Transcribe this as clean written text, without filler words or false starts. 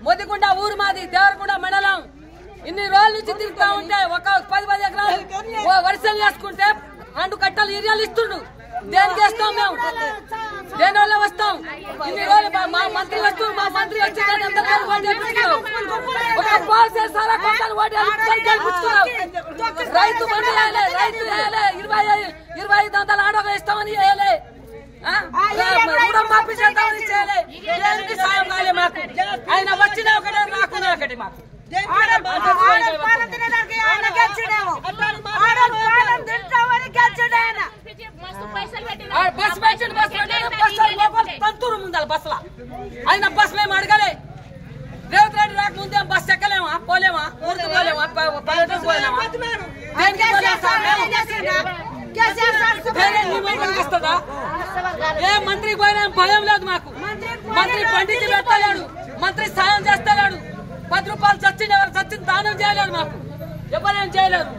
మొదిగుండ ఊరు మాది దేవరకొండ మండలం ఇన్ని రోజుల నుంచి తిరుగుతా ఉంటే ఒక 10 ఎకరాలు వరుసలు వేసుకుంటే 2 కట్టలు ఏరియాలు ఇస్తుండు దేనికి వేస్తాం మేము దేని వల్ల వస్తాం ఇన్ని రోజులు మా మంత్రి వస్తూ మా మంత్రి వచ్చి ఒక పోల్సే సారా కొట్టాలి రైతు బండి వేయలే రైతు వేయలే 2500 ఆడోగా ఇస్తామని వేయలే రుణమాఫీ చేద్దామని చేయలే దేనికి సాయం కాలే మాకు ఆయన వచ్చినా ఒకటే రాకున్నా ఒకటి మాకు తంతూరు ముందాలి బస్సులా ఆయన బస్ మేము అడగలే రేవంత్ రెడ్డి రాకముందే బస్ ఎక్కలేమా పోలేమా ఊరికి పోలేమా పల్లెటూరు పోలేమా ఏ మంత్రికి పోయినా భయం లేదు మాకు మంత్రి బండికి పెట్టలేడు మంత్రి సాయం చేస్తలేడు 10 రూపాయలు చచ్చిన దానం చేయలేడు మాకు ఎవరేం చేయలేదు